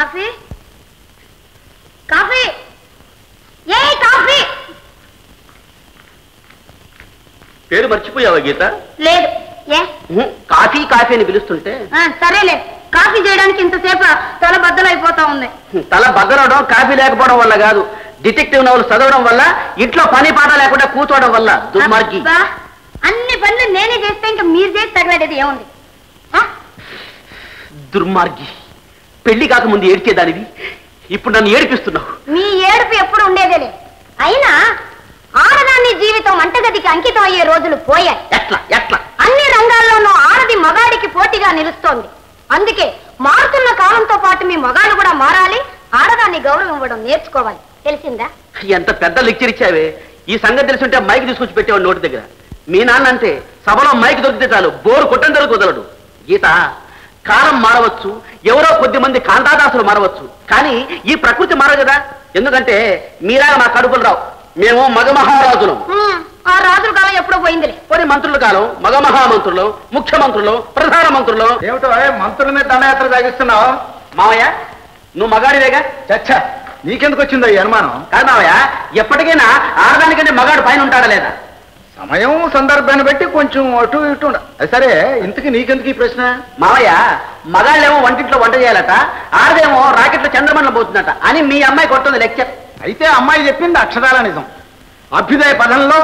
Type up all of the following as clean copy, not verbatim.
Coffee coffee ఏ coffee పేరు మర్చిపోయావా గీత? లేదు. ఏ కాఫీ కాఫీ అని పిలుస్తుంటే సరేలే. కాఫీ చేయడానికి ఇంతసేపు తల బద్దలైపోతా ఉంది. తల బద్దలవడం కాఫీ లేకపోవడం వల్ల కాదు, డిటెక్టివ్ నవలు చదవడం వల్ల, ఇంట్లో పని పాట లేకుండా కూర్చోవడం వల్ల. దుర్మార్గి. అన్ని పనులు నేనే చేస్తే ఇంకా మీరు చేసి తగలడేది ఏముంది? దుర్మార్గి. పెళ్లి కాకముందు ఏడ్చేదానివి, ఇప్పుడు నన్ను ఏడిపిస్తున్నావు. మీ ఏడుపు ఎప్పుడు ఉండేదేలే. అయినా ఆడదాన్ని జీవితం వంటగదికి అంకితం అయ్యే రోజులు పోయాయి. ఎట్లా ఎట్లా? అన్ని రంగాల్లోనూ ఆడది మగాడికి పోటీగా నిలుస్తోంది. అందుకే మారుతున్న కాలంతో పాటు మీ మగాళ్ళు కూడా మారాలి, ఆడదాన్ని గౌరవం ఇవ్వడం నేర్చుకోవాలి. తెలిసిందా? ఎంత పెద్ద లెక్చర్ ఇచ్చావే. ఈ సంగతి తెలుసుంటే మైక్ తీసుకొచ్చి పెట్టేవాడు నోటి దగ్గర. మీ నాన్న అంటే సభలో మైక్ దొరికితే చాలు బోరు కొట్టందరూ కుదలడు. గీత, కాలం మారవచ్చు, ఎవరో కొద్ది మంది కాంతాదాసులు మారవచ్చు, కానీ ఈ ప్రకృతి మారదు కదా. ఎందుకంటే మీరా మా కడుపులు రావు, మేము మగమహారాజులం. ఆ రాజుల కాలం ఎప్పుడో పోయిందిలే. కొన్ని మంత్రుల కాలం మగమహామంత్రులు, ముఖ్యమంత్రులు, ప్రధానమంత్రులు. ఏమిటో మంత్రుల మీద దండయాత్ర సాగిస్తున్నావు? మావయ్య, నువ్వు మగాడివేగా. చచ్చా, నీకెందుకు వచ్చిందో ఈ అనుమానం? కాదు మావయ్య, ఎప్పటికైనా ఆడదానికంటే మగాడు పైన ఉంటాడా లేదా? సమయం సందర్భాన్ని బట్టి కొంచెం అటు ఇటు సరే. ఇంతకీ నీకెందుకు ఈ ప్రశ్న? మావయ్య, మగాళ్ళేమో వంటింట్లో వంట చేయాలట, ఆడదేమో రాకెట్లో చంద్రమండలం పోతుందట అని మీ అమ్మాయి కొడుతుంది లెక్చర్. అయితే అమ్మాయి చెప్పింది అక్షరాల నిజం. అభ్యుదయ పదంలో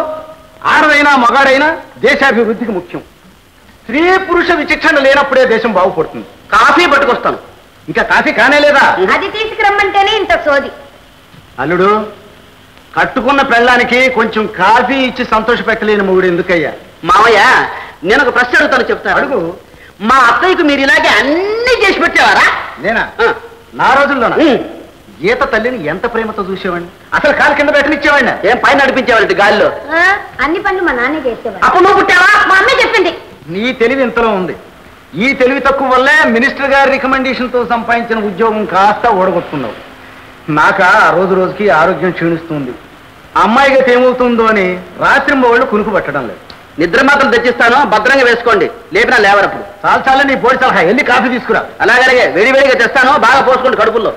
ఆడదైనా మగాడైనా దేశాభివృద్ధికి ముఖ్యం. స్త్రీ పురుష విచక్షణ లేనప్పుడే దేశం బాగుపడుతుంది. కాఫీ పట్టుకొస్తాను. ఇంకా కాఫీ కానే లేదా? అది తీసుకురమ్మంటేనే ఇంత సోది. అల్లుడు, కట్టుకున్న పెళ్ళానికి కొంచెం కాఫీ ఇచ్చి సంతోష పెట్టలేని మొగుడు ఎందుకయ్యా? మావయ్య, నేను ఒక ప్రశ్న అడుగుతాను, చెప్తాను. అడుగు. మా అత్తయ్యకు మీరు ఇలాగే అన్ని చేసి పెట్టేవారా? నేనా? నా రోజుల్లోనా? గీత తల్లిని ఎంత ప్రేమతో చూసేవాడిని. అసలు కాలు కింద పెట్టనిచ్చేవాడిని. ఏం పైన నడిపించేవాడి గాల్లో? అన్ని పనులు మా నాన్నే చేసేవాడు. అప్పుడు నువ్వు పుట్టావా? మా అమ్మే చెప్పింది. నీ తెలివి ఇంతలో ఉంది. ఈ తెలివి తక్కువ వల్లే మినిస్టర్ గారి రికమెండేషన్ తో సంపాదించిన ఉద్యోగం కాస్త ఓడగొట్టుకున్నావు. నాక రోజు రోజుకి ఆరోగ్యం క్షీణిస్తుంది. అమ్మాయిగా ఏమవుతుందో అని రాత్రింబవళ్ళు కునుకు పట్టడం లేదు. నిద్ర మాత్రం తెచ్చిస్తాను, భద్రంగా వేసుకోండి. లేపినా లేవరప్పుడు. చాలా చాలా నీ బోడి సలహా. వెళ్ళి కాఫీ తీసుకురా. అలాగే వేడివేడిగా తెస్తాను, బాగా పోసుకోండి కడుపుల్లో.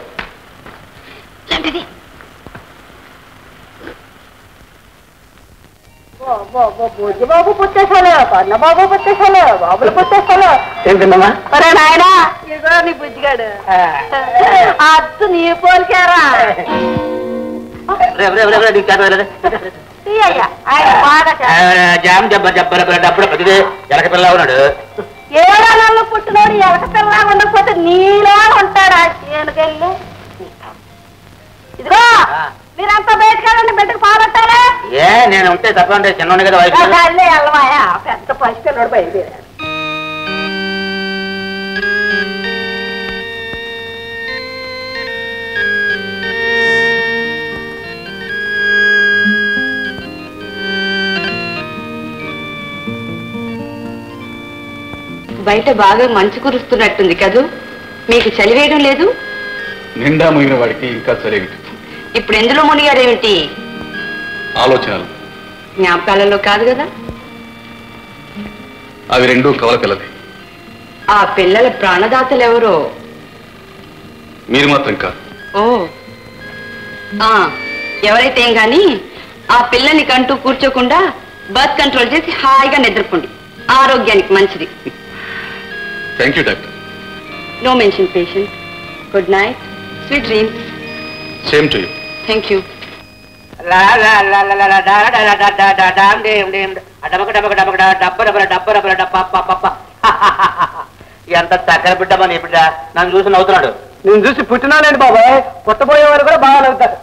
బాబు పుట్టేసాను, కన్న బాబు పుట్టేసాను, బాబులు పుట్టేసాను. ఏంటమ్మా? ఒరే నాయనా, ఇదో నీ బుజ్జిగాడు. అత్తు నీ పోలికారా? జామ్ జబ్బ డబ్బు ఎలక పిల్ల ఉన్నాడు. ఏడా నన్ను పుట్టినోడు ఎలక పిల్ల ఉండకపోతే నీలా ఉంటాడా? ఏనుకెళ్ళు. ఇదిగో మీరంతా బయటకెళ్ళండి, బిడ్డకు పాలట్టారా? ఏ నేను ఉంటే తప్పండి, చిన్న కదా వయసు. వెళ్ళమాయా, పెద్ద పసిపిల్లడు బయలుదేరాడు. బయట బాగా మంచు కురుస్తున్నట్టుంది కదూ? మీకు చలి వేయడం లేదు? నిండా మునిగిన వాడికి ఇంకా చలి. ఇప్పుడు ఎందులో మునిగారేమిటి? ఆలోచనలు. జ్ఞాపకాలలో కాదు కదా? అవి రెండూ కవల పిల్లవి. ఆ పిల్లల ప్రాణదాతలు ఎవరో? మీరు మాత్రం కాదు. ఓ, ఎవరైతే ఏం గాని ఆ పిల్లని కంటూ కూర్చోకుండా బర్త్ కంట్రోల్ చేసి హాయిగా నిద్రపోండి, ఆరోగ్యానికి మంచిది. Thank you doctor. No mention patient. Good night, sweet dreams. Same to you. Thank you. ఎంత చక్కర బిడ్డమా నీ బిడ్డ. నన్ను చూసి నవ్వుతున్నాడు. నేను చూసి పుట్టినానండి బాబాయ్. పుట్టబోయేవారు కూడా బాగా నవ్వుతారు.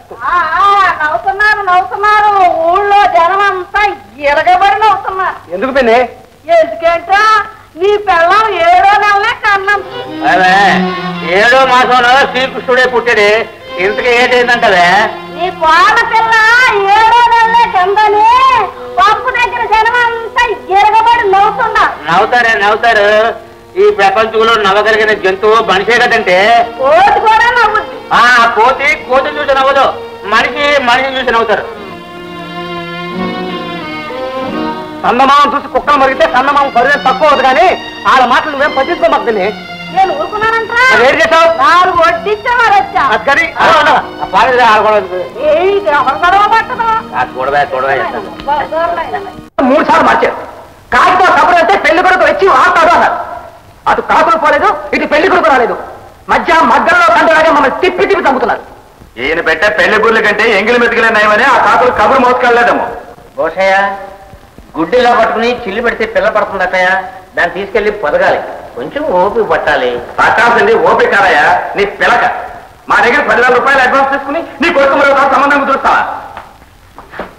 నవ్వుతున్నారు. ఊళ్ళో జనం అంతా ఎరగబడి నవ్వుతున్నారు. ఎందుకు పిన్ని? ఎందుకంటే నీ పిల్లం 7వ నెలలే కన్నం. 7వ మాసంలో శ్రీకృష్ణుడే పుట్టాడు. ఇంతకీ ఏంటంటే నీ పాల పిల్ల 7వ నెలలే కందని పంపు దగ్గర జనం అంతా ఎరగబడి నవ్వుతున్నారు. నవ్వుతారు. ఈ ప్రపంచంలో నవ్వగలిగిన జంతువు మనిషే కదంటే. కోతి కూడా నవ్వుద్ది. కోతి చూసి నవ్వదు, మనిషి చూసి నవ్వుతారు. చందమామం చూసి కుక్కలు మరిగితే చందమామం పరిధి తక్కువ అవుతుంది, కానీ వాళ్ళ మాటలు నువ్వేం పట్టించుకోమద్దని. నేను ఊరుకున్నానంటరా ఏం చేసావు 4 వడ్డిస్తే మరి వచ్చా మూడు సార్లు మార్చారు. కాకితో కబురు అయితే పెళ్లి కొడుకు వచ్చి ఆడతాడు అన్నారు. అటు కాకులు పోలేదు, ఇటు పెళ్లి కొడుకు రాలేదు. మధ్యలో కంటలాగా మమ్మల్ని తిప్పి చంపుతున్నారు. ఈయన పెట్టే పెళ్లి గుడ్ల కంటే ఎంగిలి మెతుకులే నయమని ఆ కాకులు కబురు మోసుకెళ్ళలేదేమో. బహుశయ్య గుడ్డిలా పట్టుకుని చిల్లు పెడితే పిల్ల పడుతుందటయ్యా. దాన్ని తీసుకెళ్లి పొదగాలి. కొంచెం ఓపిక పట్టాలి. పట్టాల్సింది ఓపిక కాదయ్యా, నీ పిలక. మా దగ్గర 10,000 రూపాయలు అడ్వాన్స్ తీసుకుని నీ కొడుకు మరో సంబంధం కుదురుస్తావా?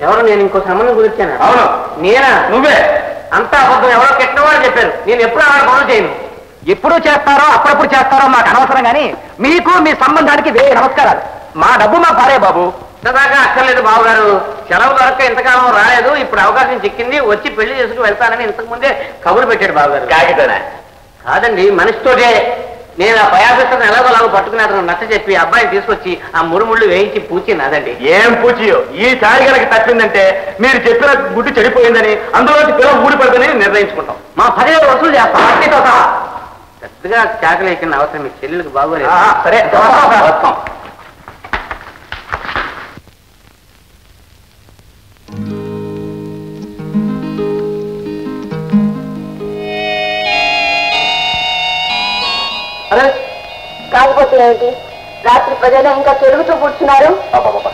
ఎవరు నేను ఇంకో సంబంధం కుదిర్చాను? అవును, నేనా? నువ్వే. అంతా అబద్ధం. ఎవరో కెట్టవాడు చెప్పారు. నేను ఎప్పుడు అలా పనులు చేయను. ఎప్పుడు చేస్తారో అప్పుడప్పుడు చేస్తారో మాకు అనవసరం కానీ మీకు మీ సంబంధానికి వేరే నమస్కారాలు. మా డబ్బు మా పారే బాబు. ఇంతదాకా అక్కర్లేదు బాబుగారు. సెలవు దొరక్క ఇంతకాలం రాలేదు. ఇప్పుడు అవకాశం చిక్కింది. వచ్చి పెళ్లి చేసుకుని వెళ్తానని ఇంతకు ముందే కబురు పెట్టాడు బాబుగారు. కాకితోనే కాదండి, మనిషితోటే. నేను ఆ పై ఆఫీసర్ని ఎలాగోలాగో పట్టుకుని అతను నచ్చ చెప్పి అబ్బాయిని తీసుకొచ్చి ఆ ముళ్ళు వేయించి పూచి నాదండి. ఏం పూచియో ఈ సారి కనుక తప్పిందంటే మీరు చెప్పిన గుడ్డు చెడిపోయిందని, అందులోకి పిల్లలు ఊడిపడుతుందని నిర్ణయించుకుంటాం. మా 10,000 వసూలు చేస్తాం అట్టితో సహా. పెద్దగా చాకలేకిన అవసరం మీ చెల్లెలకు బాగోలేదు. సరే వస్తాం. కాకపోతే ఏమిటి, రాత్రి ప్రజలు ఇంకా తెలుగుతూ కూర్చున్నారు.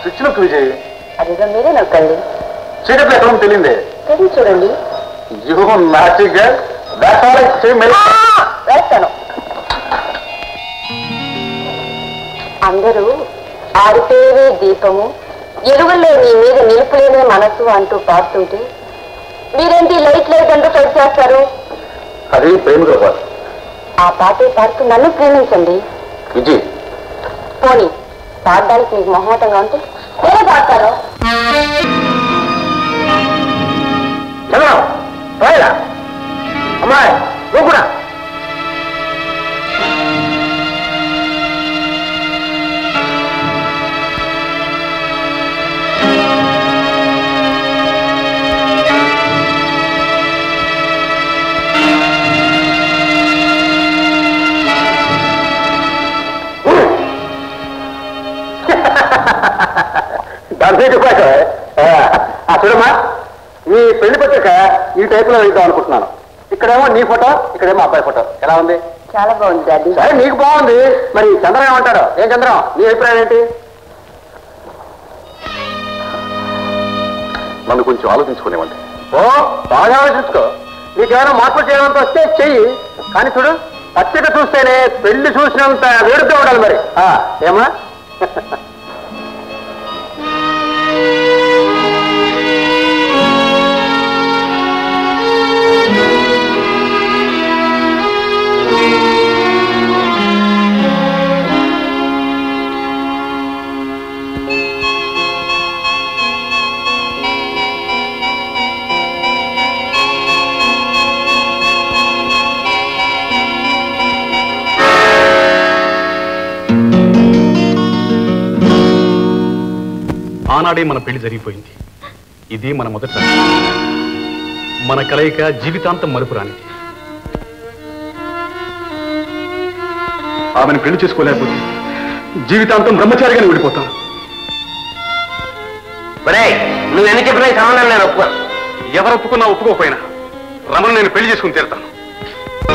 స్విచ్ నొక్కు విజయ్. అదిగా మీరే నొక్కండి. చీకట్లో ఎక్కడ తెలియదే తెలిసి చూడండి. వేస్తాను. అందరూ ఆరితేనే దీపము, ఎరువుల్లో నీ మీద నిలుపులేని మనసు అంటూ పాడుతుంటే మీరేంటి లైట్ అంటూ సెట్ చేస్తారు? అది ప్రేమికుల పాట. ఆ పాటే పాడుతూ నన్ను ప్రేమించండి. విజయ్ పోనీ పాడడానికి మీకు మొహమాటంగా ఉంటే నేనే పాడతాను. అమ్మాయి నువ్వు కూడా. చూడమ్మా, ఈ పెళ్లి పత్రిక ఈ టైప్ లో వేద్దాం అనుకుంటున్నాను. ఇక్కడేమో నీ ఫోటో, ఇక్కడేమో అబ్బాయి ఫోటో. ఎలా ఉంది? చాలా బాగుంది డాడీ. సరే నీకు బాగుంది, మరి చంద్రం ఏమంటాడు? ఏం చంద్రం, నీ అభిప్రాయం ఏంటి? నన్ను కొంచెం ఆలోచించుకునేవండి. ఓ బాగా ఆలోచించుకో. నీకేమైనా మార్పులు చేయడంతో వస్తే చెయ్యి. కానీ చూడు, పత్రిక చూస్తేనే పెళ్లి చూసినంత వేడుగా ఉండాలి. మరి ఏమా? ఆనాడే మన పెళ్లి జరిగిపోయింది. ఇది మన మొదటిసారి. మన కలయిక జీవితాంతం మరుపురానిది. ఆమెను పెళ్లి చేసుకోలేకపోతే జీవితాంతం బ్రహ్మచారిగానే విడిపోతాను. నువ్వు ఎన్ని చెప్పినా ఈ సంబంధం నేను ఒప్పుకోను. ఎవరు ఒప్పుకున్నా ఒప్పుకోకపోయినా రమను నేను పెళ్లి చేసుకుని తీరుతాను.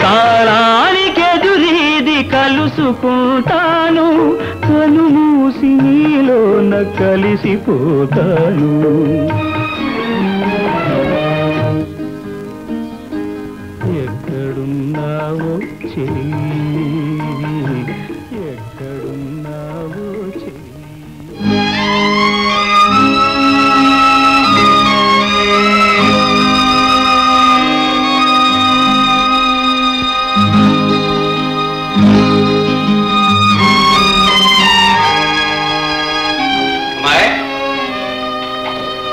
కాలానికెదురీది కలుసుకుంటాను, కను మూసి నీలోన కలిసిపోతాను. ఎక్కడున్నావో చెయ్యి, ఎక్కడున్నావో చెయ్యి.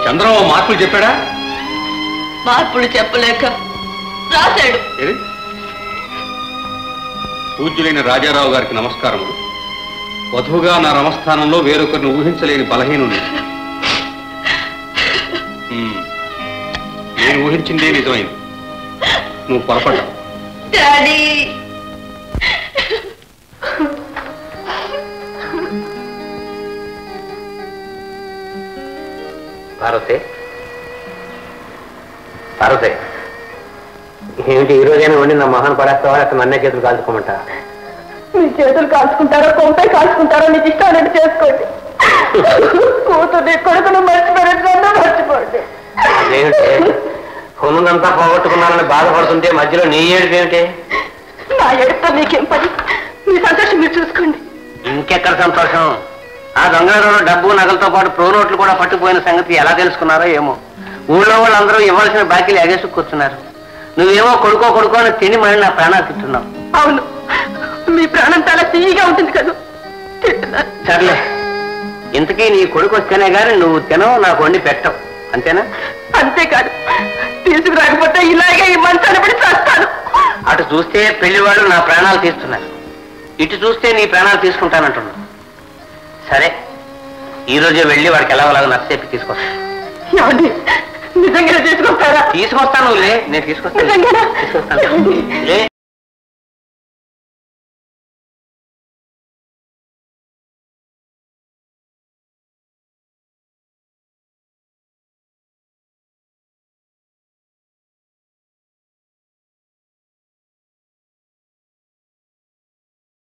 చంద్రం మార్పులు చెప్పాడా? మార్పులు చెప్పలేక రాశాడు. పూజ్యులైన రాజారావు గారికి నమస్కారములు. వధువుగా నా రమస్థానంలో వేరొకరిని ఊహించలేని బలహీనుని. నేను ఊహించిందే నిజమైంది. నువ్వు పొరపడ్డావు. డాడీ పార్వతి పార్వతి ఏమిటి ఈ రోజైనా వండి నా మొహాన్ని పడేస్తావా అక్కడ నన్నే చేతులు కాల్చుకోమంటా? మీ చేతులు కాల్చుకుంటారో కొంపై కాల్చుకుంటారో నీకు ఇష్టం చేసుకోండి. కూతుర్ని కొడుకును మర్చిపోయినట్లన్నా మర్చిపోండి. అదేమిటి కొనుగంతా పోగొట్టుకున్నానని బాధపడుతుంటే మధ్యలో నీ ఏడుపు ఏమిటి? నా ఏడుపుతో మీకేం పని? మీ సంతోషం మీరు చూసుకోండి. ఇంకెక్కడ సంతోషం? ఆ దొంగలో డబ్బు నగలతో పాటు ప్రో నోట్లు కూడా పట్టుకుపోయిన సంగతి ఎలా తెలుసుకున్నారో ఏమో. ఊళ్ళో వాళ్ళందరూ ఇవ్వాల్సిన బాకీలు ఎగేసుకొచ్చున్నారు. నువ్వేమో కొడుకో అని తిని మళ్ళీ నా ప్రాణాలు తింటున్నావు. అవును, మీ ప్రాణం చాలా తీయగా ఉంటుంది కదా. సర్లే, ఇంతకీ నీ కొడుకు వస్తేనే గాని నువ్వు తినవు, నాకు వండి పెట్టవు, అంతేనా? అంతేకాదు, తీసుకురాకపోతే ఇలాగే ఈ మంచాన్ని పడి చేస్తాను. అటు చూస్తే పెళ్లివాళ్ళు నా ప్రాణాలు తీస్తున్నారు, ఇటు చూస్తే నీ ప్రాణాలు తీసుకుంటానంటున్నావు. సరే, ఈ రోజే వెళ్ళి వాడికి ఎలాగోలాగా నచ్చచెప్పి తీసుకొస్తాను. నిజంగా తీసుకొస్తారా? తీసుకొస్తాను, నేను తీసుకొస్తాను.